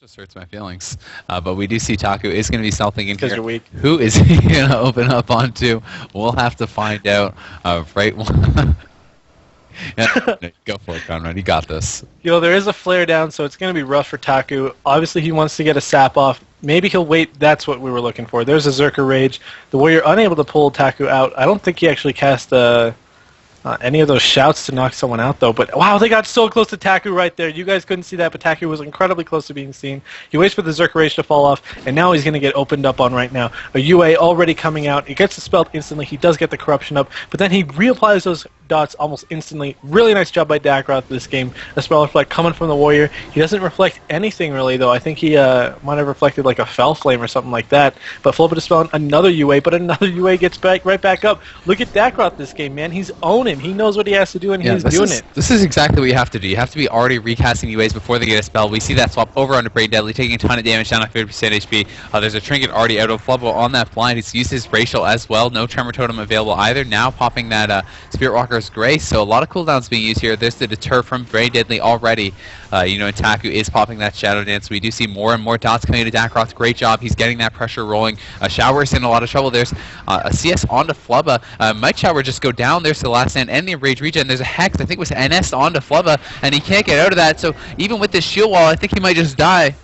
Just hurts my feelings. But we do see Taku is going to be selfing in here. You're weak. Who is he going to open up onto? We'll have to find out. Right. Yeah, go for it, Conrad. You got this. There is a flare down, so it's going to be rough for Taku. Obviously, he wants to get a sap off. Maybe he'll wait. That's what we were looking for. There's a Zerker Rage. The Warrior unable to pull Taku out. I don't think he actually cast any of those shouts to knock someone out, though. But, wow, they got so close to Taku right there. You guys couldn't see that, but Taku was incredibly close to being seen. He waits for the Zerker Rage to fall off, and now he's going to get opened up on right now. A UA already coming out. He gets dispelled instantly. He does get the Corruption up, but then he reapplies those dots almost instantly. Really nice job by Dakkroth this game. A Spell Reflect coming from the Warrior. He doesn't reflect anything, really, though. I think he might have reflected like a Fell Flame or something like that. But Flubbah dispelling another UA, but another UA gets right back up. Look at Dakkroth this game, man. He's owning. He knows what he has to do, and he's doing it. This is exactly what you have to do. You have to be already recasting UAs before they get a spell. We see that swap over onto Braindeadly, taking a ton of damage down to 50% HP. There's a trinket already out of Flubbah on that blind. He's used his Racial as well. No Tremor Totem available either. Now popping that Spirit Walker's Grace. So a lot of cooldowns being used here. There's the deter from Braindeadly already. And Taku is popping that Shadow Dance. We do see more and more dots coming into Dakkroth. Great job. He's getting that pressure rolling. Shawir's in a lot of trouble. There's a CS onto Flubbah. Might Shawir just go down? There's the last stand and the Enrage regen. There's a Hex. I think it was NS onto Flubbah, and he can't get out of that. So even with this shield wall, I think he might just die.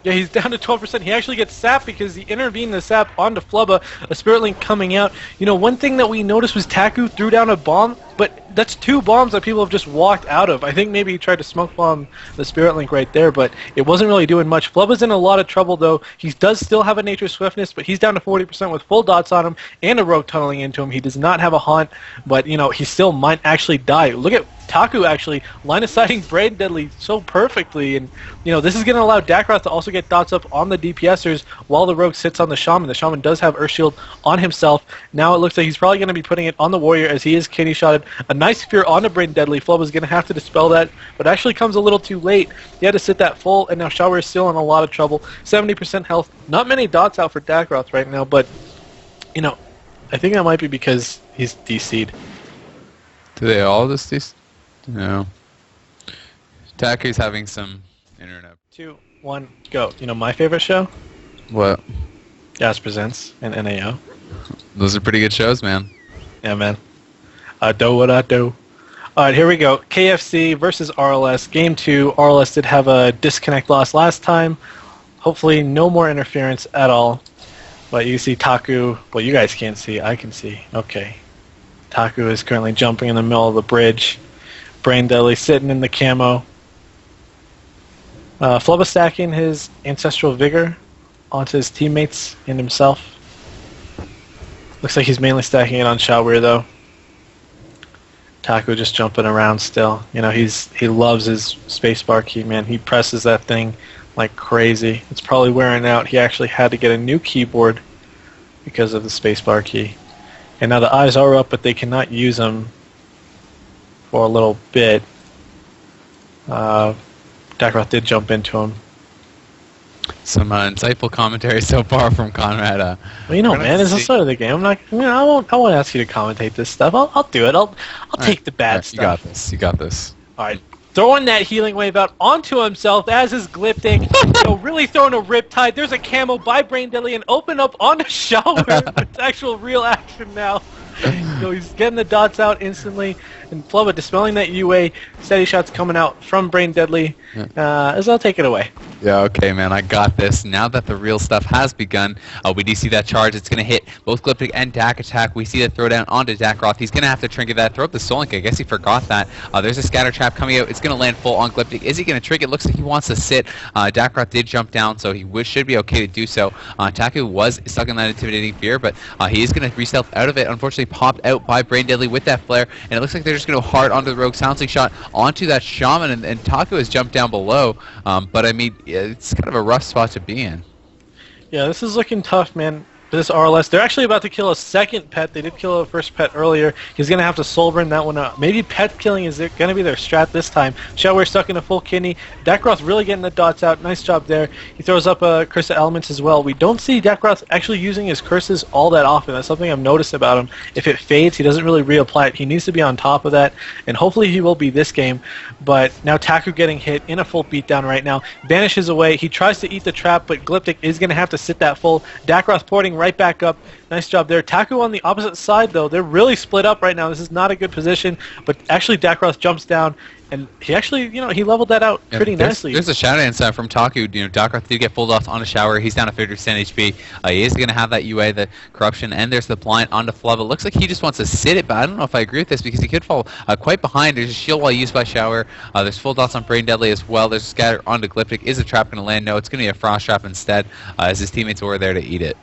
Yeah, he's down to 12%. He actually gets sapped because he intervened the sap onto Flubbah. A Spirit Link coming out. One thing that we noticed was Taku threw down a bomb, but that's 2 bombs that people have just walked out of. I think maybe he tried to smoke bomb the Spirit Link right there, but it wasn't really doing much. Flubbah's in a lot of trouble, though. He does still have a Nature Swiftness, but he's down to 40% with full dots on him and a Rogue tunneling into him. He does not have a Haunt, but, he still might actually die. Look at Taku actually line of sighting Braindeadly so perfectly, and this is going to allow Dakkroth to also get dots up on the DPSers while the Rogue sits on the Shaman. The Shaman does have Earth Shield on himself. Now it looks like he's probably going to be putting it on the Warrior as he is kidney shotted. A nice Spear onto Braindeadly. Flubbah's going to have to dispel that, but actually comes a little too late. He had to sit that full, and now Shawir is still in a lot of trouble. 70% health. Not many dots out for Dakkroth right now, but I think that might be because he's DC'd. Do they all just DC? No. Taku's having some internet. 2, 1, go. My favorite show? What? Yaspresents and NAO. Those are pretty good shows, man. Yeah, man. I do what I do. Alright, here we go. KFC versus RLS. Game 2. RLS did have a disconnect loss last time. Hopefully no more interference at all. But you see Taku. Well, you guys can't see. I can see. Okay. Taku is currently jumping in the middle of the bridge. Braindeadly sitting in the camo. Flubbah stacking his Ancestral Vigor onto his teammates and himself. Looks like he's mainly stacking it on Shawir, though. Taku just jumping around still. He loves his spacebar key, man. He presses that thing like crazy. It's probably wearing out. He actually had to get a new keyboard because of the spacebar key. And now the eyes are up, but they cannot use them for a little bit. Dakkroth did jump into him. Some insightful commentary so far from Conrad. Well, man, it's the start of the game. I won't ask you to commentate this stuff. I'll do it. I'll take the bad stuff. You got this. You got this. All right. Throwing that healing wave out onto himself as his Glyptic. Really throwing a Riptide. There's a camo by Braindeadly and open up on a Shawir. It's actual real action now. He's getting the dots out instantly, and Flubbah dispelling that UA. Steady shots coming out from Braindeadly. Azael, take it away. Yeah, okay, man, I got this. Now that the real stuff has begun, we do see that charge. It's going to hit both Glyptic and Dak attack. We see the throwdown onto Dakkroth. He's going to have to trinket that. Throw up the Soul Link. I guess he forgot that. There's a Scatter Trap coming out. It's going to land full on Glyptic. Is he going to trinket? Looks like he wants to sit. Dakkroth did jump down, so he should be okay to do so. Taku was stuck in that Intimidating Fear, but he is going to re-stealth out of it. Unfortunately, popped out by Braindeadly with that flare, and it looks like they're just going to go hard onto the Rogue Silencing Shot onto that Shaman, and Taku has jumped down below. But I mean, it's kind of a rough spot to be in. Yeah, this is looking tough, man. this RLS. They're actually about to kill a second pet. They did kill a first pet earlier. He's going to have to soul burn that one out. Maybe pet killing is going to be their strat this time. Shawir stuck in a full kidney. Dakkroth really getting the dots out. Nice job there. He throws up a Curse of Elements as well. We don't see Dakkroth actually using his curses all that often. That's something I've noticed about him. If it fades, he doesn't really reapply it. He needs to be on top of that, and hopefully he will be this game. But now Taku getting hit in a full beatdown right now. Vanishes away. He tries to eat the trap, but Glyptic is going to have to sit that full. Dakkroth porting right back up. Nice job there. Taku on the opposite side, though. They're really split up right now. This is not a good position, but actually Dakkroth jumps down, and he actually, he leveled that out pretty nicely. There's a shout out from Taku. Dakkroth did get pulled off on a Shawir. He's down to 50% HP. He is going to have that UA, the corruption, and there's the blind onto Flubbah. Looks like he just wants to sit it, but I don't know if I agree with this because he could fall quite behind. There's a shield wall used by Shawir. There's full dots on Braindeadly as well. There's a scatter onto Glyptic. Is a trap going to land? No, it's going to be a frost trap instead, as his teammates were there to eat it.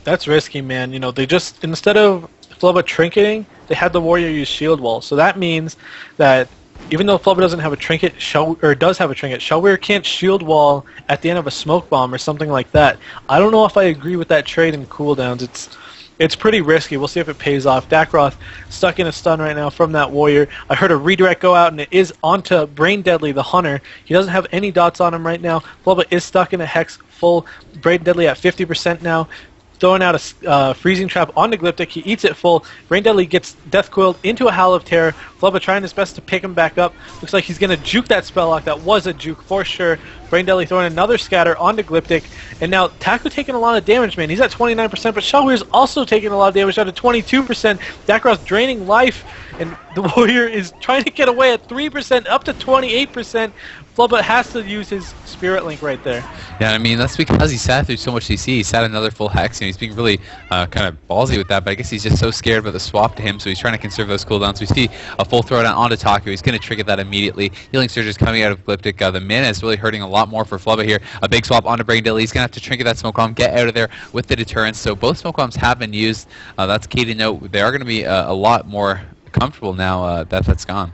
That's risky, man. They just, instead of Flubbah trinketing, they had the warrior use shield wall. So that means that even though Flubbah doesn't have a trinket, does have a trinket, Shawir can't shield wall at the end of a smoke bomb or something like that. I don't know if I agree with that trade in cooldowns. It's pretty risky. We'll see if it pays off. Dakkroth stuck in a stun right now from that warrior. I heard a redirect go out, and it is onto Braindeadly, the hunter. He doesn't have any dots on him right now. Flubbah is stuck in a hex full. Braindeadly at 50% now. Throwing out a freezing trap onto Glyptic. He eats it full. Braindeadly gets death coiled into a Howl of Terror. Flubbah trying his best to pick him back up. Looks like he's going to juke that spell lock. That was a juke for sure. Braindeadly throwing another scatter onto Glyptic. And now Taku taking a lot of damage, man. He's at 29%, but Shawir's also taking a lot of damage, down to 22%. Dakkroth draining life, and the warrior is trying to get away at 3%, up to 28%. Flubbah has to use his Spirit Link right there. Yeah, I mean, that's because he sat through so much CC. He sat another full hex, and he's being really kind of ballsy with that, but I guess he's just so scared about the swap to him, so he's trying to conserve those cooldowns. We see a full throwdown onto Taku. He's going to trigger that immediately. Healing Surge is coming out of Glyptic. The mana is really hurting a lot more for Flubbah here. A big swap onto Braindeadly. He's going to have to trinket that smoke bomb, get out of there with the deterrence. So both smoke bombs have been used. That's key to note. They are going to be a lot more comfortable now that that's gone.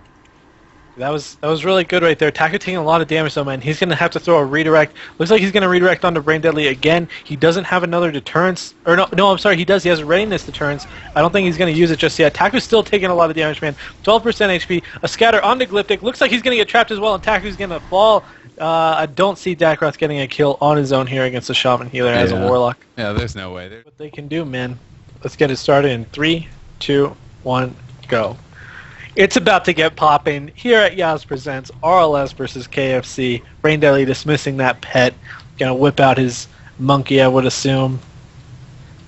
That was really good right there. Taku taking a lot of damage though, man. He's going to have to throw a redirect. Looks like he's going to redirect onto Braindeadly again. He doesn't have another deterrence. Or no, I'm sorry, he does. He has a readiness deterrence. I don't think he's going to use it just yet. Taku's still taking a lot of damage, man. 12% HP. A scatter onto Glyptic. Looks like he's going to get trapped as well, and Taku's going to fall. I don't see Dakkroth getting a kill on his own here against a Shaman Healer as a Warlock. Yeah, there's no way. What they can do, man. Let's get it started in 3, 2, 1, go. It's about to get popping here at Yaspresents. RLS versus KFC. Braindeadly dismissing that pet. Gonna whip out his monkey, I would assume.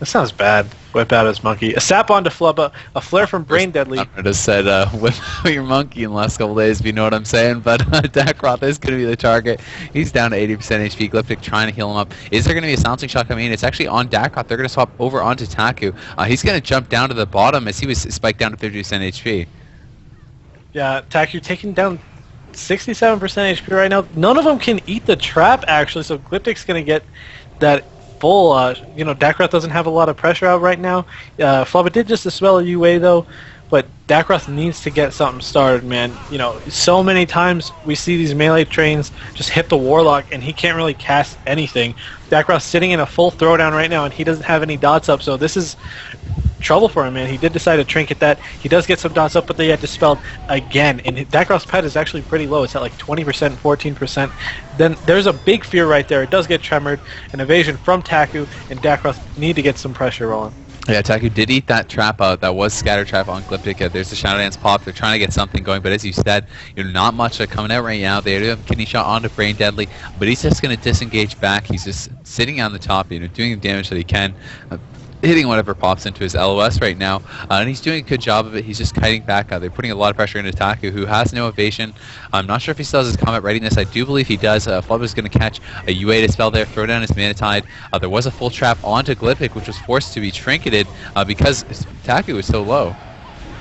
That sounds bad. Whip out his monkey. A sap onto Flubbah. A flare from Braindeadly. I just said whip out your monkey in the last couple days, if you know what I'm saying. But Dakkroth is going to be the target. He's down to 80% HP. Glyptic trying to heal him up. Is there going to be a silencing shot coming in? It's actually on Dakkroth. They're going to swap over onto Taku. He's going to jump down to the bottom as he was spiked down to 50% HP. Yeah, Taku taking down 67% HP right now. None of them can eat the trap, actually, so Glyptic's going to get that full, Dakkroth doesn't have a lot of pressure out right now. Flubbah did just dispel a UA, though, but Dakkroth needs to get something started, man. So many times we see these melee trains just hit the Warlock, and he can't really cast anything. Dakkroth's sitting in a full throwdown right now, and he doesn't have any dots up, so this is trouble for him, man. He did decide to trinket that. He does get some dots up, but they get dispelled again. And Dakkroth's pet is actually pretty low. It's at like 20%, 14%. Then there's a big fear right there. It does get tremored. An evasion from Taku, and Dakkroth need to get some pressure rolling. Yeah, Taku did eat that trap out. That was scatter trap on Glyptic. There's the Shadow Dance pop. They're trying to get something going, but as you said, not much coming out right now. They do have a kidney shot onto Braindeadly, but he's just going to disengage back. He's just sitting on the top, doing the damage that he can. Hitting whatever pops into his LOS right now, and he's doing a good job of it. He's just kiting back. They're putting a lot of pressure into Taku, who has no evasion. I'm not sure if he still has his combat readiness. I do believe he does. Flubbah's going to catch a UA to spell there, throw down his Mana Tide. There was a full trap onto Glyptic, which was forced to be trinketed because Taku was so low.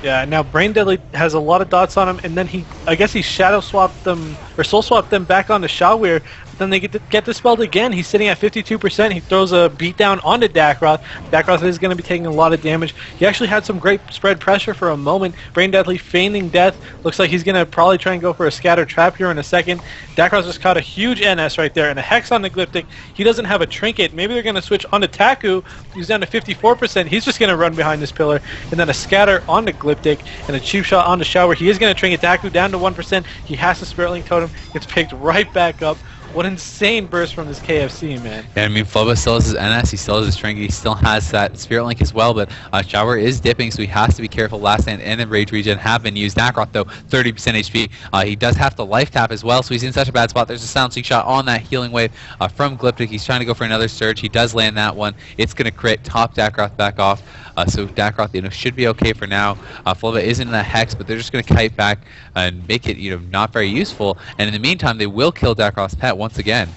Yeah, now Braindeadly has a lot of dots on him, and then I guess he shadow swapped them or soul swap them back onto Shawir. Then they get dispelled again. He's sitting at 52%. He throws a beatdown onto Dakkroth. Dakkroth is going to be taking a lot of damage. He actually had some great spread pressure for a moment. Braindeadly feigning death. Looks like he's going to probably try and go for a scatter trap here in a second. Dakkroth just caught a huge NS right there and a Hex on the Glyptic. He doesn't have a trinket. Maybe they're going to switch onto Taku. He's down to 54%. He's just going to run behind this pillar. And then a scatter onto Glyptic and a cheap shot onto Shawir. He is going to trinket Taku down to 1%. He has to Spirit Link Totem. Gets picked right back up. What insane burst from this KFC, man. Yeah, I mean, Flubbah still has his NS, he still has his trinket, he still has that Spirit Link as well, but Shawir is dipping, so he has to be careful. Last Stand and the Rage Regen have been used. Dakkroth, though, 30% HP. He does have to life tap as well, so he's in such a bad spot. There's a silencing shot on that healing wave from Glyptic. He's trying to go for another surge. He does land that one. It's going to crit, top Dakkroth back off. So Dakkroth, should be okay for now. Flubbah isn't in a Hex, but they're just going to kite back and make it, not very useful. And in the meantime, they will kill Dakkroth's pet once again.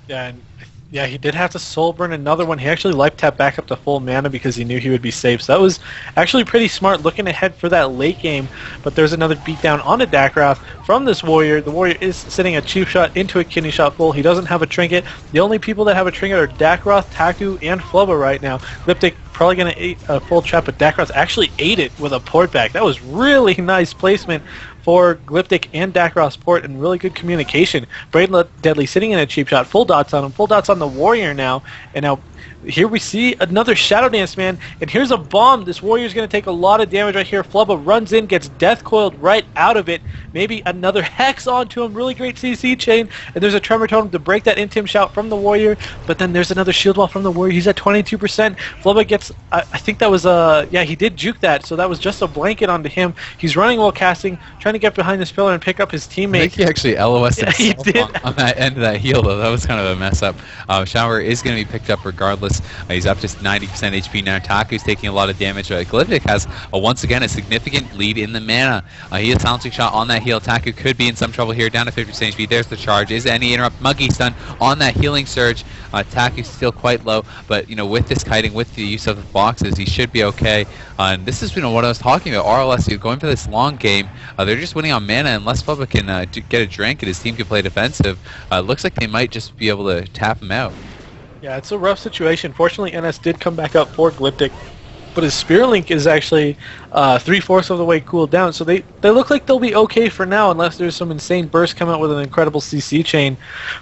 Yeah, he did have to soul burn another one. He actually life tapped back up to full mana because he knew he would be safe. So that was actually pretty smart looking ahead for that late game. But there's another beatdown on a Dakkroth from this Warrior. The Warrior is sitting a cheap shot into a kidney shot full. He doesn't have a trinket. The only people that have a trinket are Dakkroth, Taku, and Flubbah right now. Glyptic probably going to eat a full trap, but Dakkroth actually ate it with a port back. That was really nice placement for Glyptic and Dakkroth's port, and really good communication. Braindeadly sitting in a cheap shot, full dots on him, full dots on the Warrior now, and now here we see another Shadow Dance, man, and here's a bomb. This Warrior's going to take a lot of damage right here. Flubbah runs in, gets death coiled right out of it. Maybe another Hex onto him. Really great CC chain, and there's a Tremor Totem to break that Intim shout from the Warrior, but then there's another shield wall from the Warrior. He's at 22%. Flubbah gets, I think that was yeah, he did juke that, so that was just a blanket onto him. He's running while casting, trying to get behind this pillar and pick up his teammate. I think he actually LOS'd yeah, he did. on that end of that heal, though. That was kind of a mess up. Shawir is going to be picked up regardless. He's up to 90% HP now. Taku's taking a lot of damage. Glyptic has, once again, a significant lead in the mana. He has silencing shot on that heal. Taku could be in some trouble here, down to 50% HP. There's the charge. Is any interrupt? Muggy stun on that healing surge. Taku's still quite low, but with this kiting, with the use of the boxes, he should be okay. And this is what I was talking about. RLS going for this long game. They're just winning on mana. Unless Flubbah can get a drink and his team can play defensive, looks like they might just be able to tap him out. Yeah, it's a rough situation. Fortunately, NS did come back up for Glyptic, but his Spirit Link is actually 3/4 of the way cooled down, so they look like they'll be okay for now, unless there's some insane burst come out with an incredible CC chain.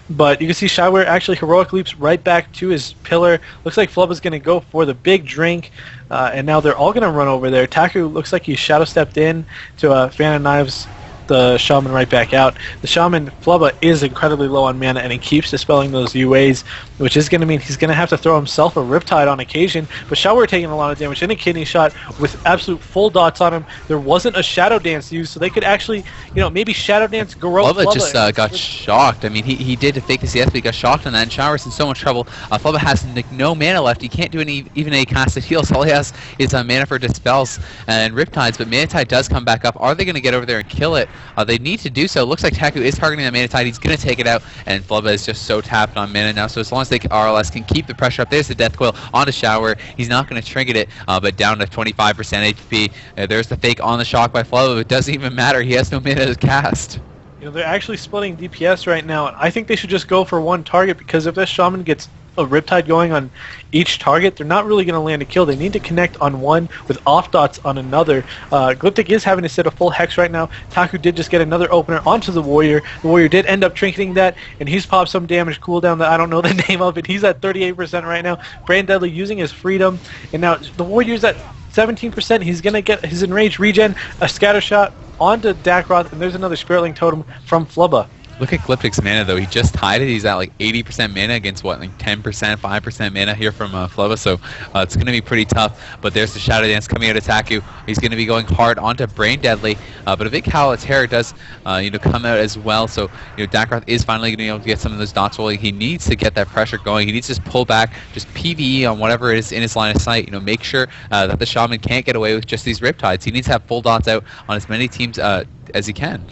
But you can see Shawir actually heroic leaps right back to his pillar. Looks like Flubbah's going to go for the big drink, and now they're all going to run over there. Taku looks like he shadow stepped in to Fan of Knives the Shaman right back out. The Shaman, Flubbah, is incredibly low on mana, and he keeps dispelling those UAs, which is going to mean he's going to have to throw himself a Riptide on occasion. But Shawir taking a lot of damage in a kidney shot with absolute full dots on him. There wasn't a Shadow Dance used, so they could actually, maybe Shadow Dance Garou Flubbah just got shocked. I mean, he did to fake the CS, but he got shocked on that, and Shawir's in so much trouble. Flubbah has no mana left. He can't do even a casted heal, so all he has is mana for Dispels and Riptides, but Manatide does come back up. Are they going to get over there and kill it? They need to do so. It looks like Taku is targeting the Manatide. He's going to take it out, and Flubbah is just so tapped on mana now, so as long as they RLS can keep the pressure up. There's the Death Coil onto Shawir. He's not going to trinket it, but down to 25% HP. There's the fake on the shock by Flubbah, but it doesn't even matter. He has no mana to cast. They're actually splitting DPS right now, and I think they should just go for one target, because if this Shaman gets a Riptide going on each target, they're not really going to land a kill. They need to connect on one with off dots on another. Glyptic is having to sit a full Hex right now. Taku did just get another opener onto the Warrior. The Warrior did end up trinketing that, and he's popped some damage cooldown that I don't know the name of it. He's at 38% right now. Braindeadly using his freedom, and now the Warrior's at 17%. He's going to get his enraged regen, a scatter shot onto Dakkroth, and there's another Spirit Link Totem from Flubbah. Look at Glyptic's mana, though. He just tied it. He's at like 80% mana against, what, like 10%, 5% mana here from Flubbah, so it's going to be pretty tough. But there's the Shadow Dance coming out of Taku. He's going to be going hard onto Braindeadly, but a big Howl of Terror does come out as well, so Dakkroth is finally going to be able to get some of those dots rolling. He needs to get that pressure going. He needs to just pull back, just PvE on whatever it is in his line of sight. Make sure that the Shaman can't get away with just these Riptides. He needs to have full dots out on as many teams as he can.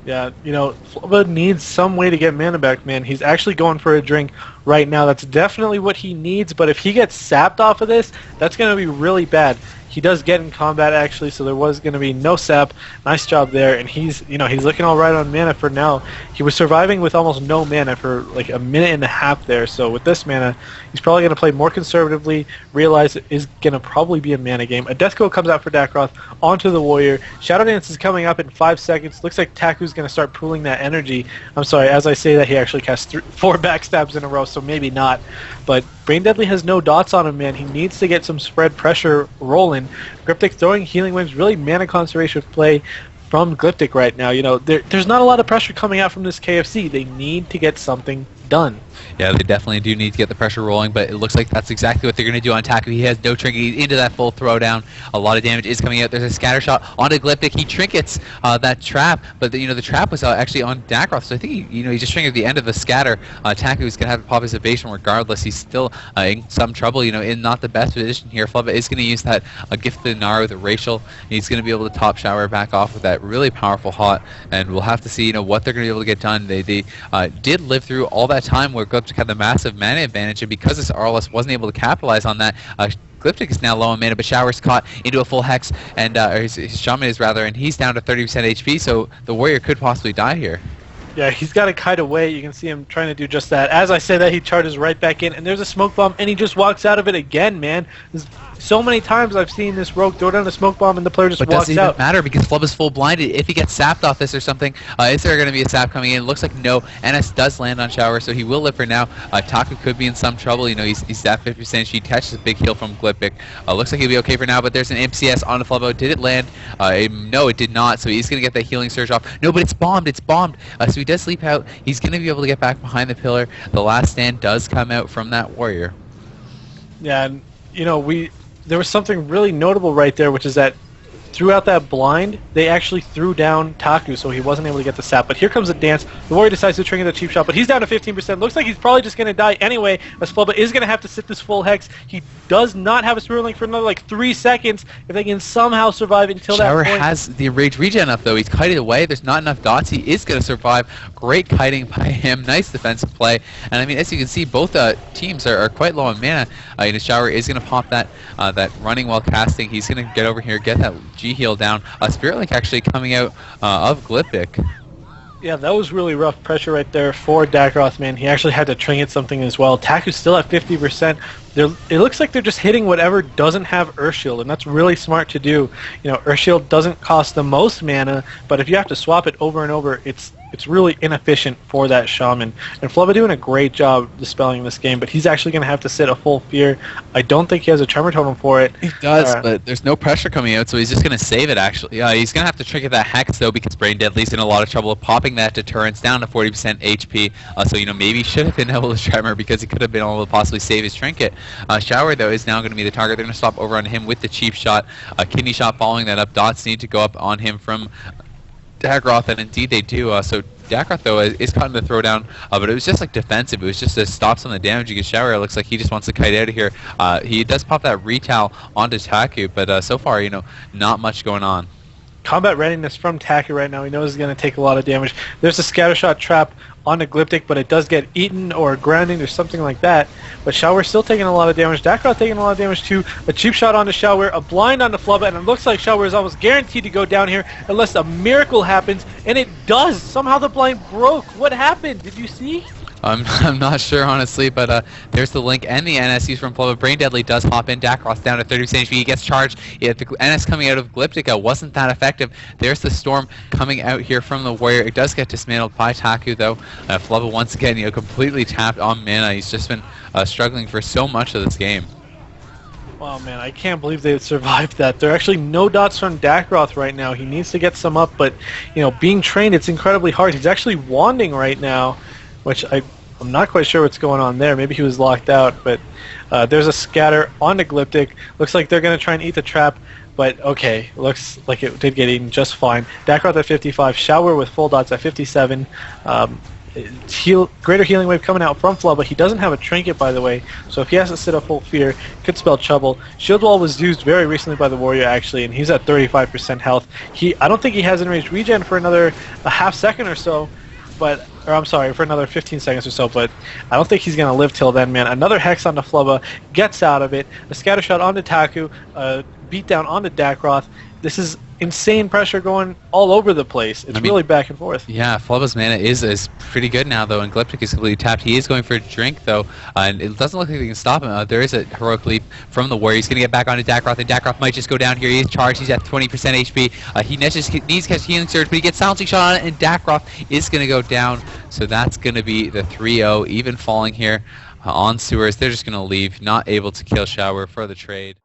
Yeah, Flubbah needs some way to get mana back, man. He's actually going for a drink right now. That's definitely what he needs, but if he gets sapped off of this, that's going to be really bad. He does get in combat actually, so there was going to be no sap. Nice job there, and he's looking all right on mana for now. He was surviving with almost no mana for like a minute and a half there, so with this mana, he's probably going to play more conservatively, realize it is going to probably be a mana game. A Death Glow comes out for Dakkroth onto the Warrior. Shadow Dance is coming up in 5 seconds. Looks like Taku's going to start pooling that energy. I'm sorry, as I say that, he actually cast 4 backstabs in a row, so maybe not. But Braindeadly has no dots on him, man. He needs to get some spread pressure rolling. Glyptic throwing Healing Waves, really mana conservation play from Glyptic right now. There's not a lot of pressure coming out from this KFC. They need to get something done. Yeah, they definitely do need to get the pressure rolling, but it looks like that's exactly what they're going to do on Taku. He has no trinket. He's into that full throwdown. A lot of damage is coming out. There's a scatter shot onto Glyptic. He trinkets that trap, but the trap was actually on Dakkroth, so I think he just trinketed the end of the scatter. Taku is going to have to pop his evasion regardless. He's still in some trouble, in not the best position here. Flubbah is going to use that Gifted Nara with a Racial. He's going to be able to top Shawir back off with that really powerful hot, and we'll have to see what they're going to be able to get done. They did live through all that time where Glyptic had the massive mana advantage, and because this RLS wasn't able to capitalize on that, Glyptic is now low on mana, but Shawir's caught into a full Hex, and or his Shaman is rather, and he's down to 30% HP, so the Warrior could possibly die here. Yeah, he's got to kite away. You can see him trying to do just that. As I say that, he charges right back in, and there's a smoke bomb, and he just walks out of it again, man. So many times I've seen this rogue throw down a smoke bomb, and the player just walks out. But does it even matter because Flubbah's full blinded? If he gets sapped off this or something, is there going to be a sap coming in? It looks like no. NS does land on Shawir, so he will live for now. Taku could be in some trouble. He's at 50%. She catches a big heal from Glyptic. Looks like he'll be okay for now, but there's an MCS on the Flubbah. Did it land? No, it did not, so he's going to get that healing surge off. No, but it's bombed. It's bombed. So he does sleep out. He's going to be able to get back behind the pillar. The last stand does come out from that Warrior. Yeah, and there was something really notable right there, which is that throughout that blind, they actually threw down Taku, so he wasn't able to get the sap. But here comes a dance. The Warrior decides to trigger the cheap shot, but he's down to 15%. Looks like he's probably just going to die anyway, as Flubbah is going to have to sit this full Hex. He does not have a Spirit Link for another 3 seconds if they can somehow survive until that Shawir point. has the rage regen up, though. He's kited away. There's not enough dots. He is going to survive. Great kiting by him. Nice defensive play. And I mean, as you can see, both teams are quite low on mana. Shawir is going to pop that running while casting. He's going to get over here, get that G heal down. Spirit Link actually coming out of Glyptic. Yeah, that was really rough pressure right there for Dakkroth, man. He actually had to trinket something as well. Taku's still at 50%. It looks like they're just hitting whatever doesn't have Earthshield, and that's really smart to do. Earthshield doesn't cost the most mana, but if you have to swap it over and over, it's really inefficient for that Shaman. And Flubbah doing a great job dispelling this game, but he's actually going to have to sit a full Fear. I don't think he has a Tremor Totem for it. He does, but there's no pressure coming out, so he's just going to save it, actually. He's going to have to trinket that Hex, though, because Braindeadly's in a lot of trouble popping that deterrence down to 40% HP. So, maybe he should have been able to Tremor because he could have been able to possibly save his trinket. Shawir, though, is now going to be the target. They're going to stop over on him with the cheap shot. Kidney shot following that up. Dots need to go up on him from Dakkroth, and indeed they do. So Dakkroth, though, is caught in the throwdown, but it was just defensive. It was just to stop some of the damage. You can Shawir. It looks like he just wants to kite out of here. He does pop that retail onto Taku, but so far, not much going on. Combat readiness from Taku right now. He knows he's going to take a lot of damage. There's a scattershot trap onto Glyptic, but it does get eaten or grounding or something like that. But Shawir's still taking a lot of damage. Dakkroth taking a lot of damage too. A cheap shot onto Shawir, a blind onto Flubbah, and it looks like Shawir is almost guaranteed to go down here unless a miracle happens, and it does. Somehow the blind broke. What happened? Did you see? I'm not sure, honestly, but there's the link and the NS used from Flubbah. Braindeadly does hop in. Dakkroth down to 30% HP. He gets charged. Yeah, the NS coming out of Glyptic wasn't that effective. There's the Storm coming out here from the Warrior. It does get dismantled by Taku, though. Flubbah, once again, completely tapped on mana. He's just been struggling for so much of this game. Wow, man, I can't believe they survived that. There are actually no dots from Dakkroth right now. He needs to get some up, but, being trained, it's incredibly hard. He's actually wanding right now, which I'm not quite sure what's going on there. Maybe he was locked out, but there's a scatter onto Glyptic. Looks like they're going to try and eat the trap, but okay, looks like it did get eaten just fine. Dakkroth at 55, Shawir with full dots at 57. Greater Healing Wave coming out from Flubbah. He doesn't have a trinket, by the way, so if he has to sit a full Fear, could spell trouble. Shield Wall was used very recently by the Warrior, actually, and he's at 35% health. I don't think he has enraged regen for another half second or so, for another 15 seconds or so, but I don't think he's going to live till then, man. Another Hex onto Flubbah, gets out of it, a scatter shot onto Taku, beatdown onto Dakkroth. This is insane pressure going all over the place. It's really back and forth. Yeah, Flubbah's mana is pretty good now, though, and Glyptic is completely tapped. He is going for a drink, though, and it doesn't look like they can stop him. There is a heroic leap from the Warrior. He's going to get back onto Dakkroth, and Dakkroth might just go down here. He is charged. He's at 20% HP. He needs to catch Healing Surge, but he gets Silencing Shot on it, and Dakkroth is going to go down. So that's going to be the 3-0, even falling here on Sewers. They're just going to leave, not able to kill Shawir for the trade.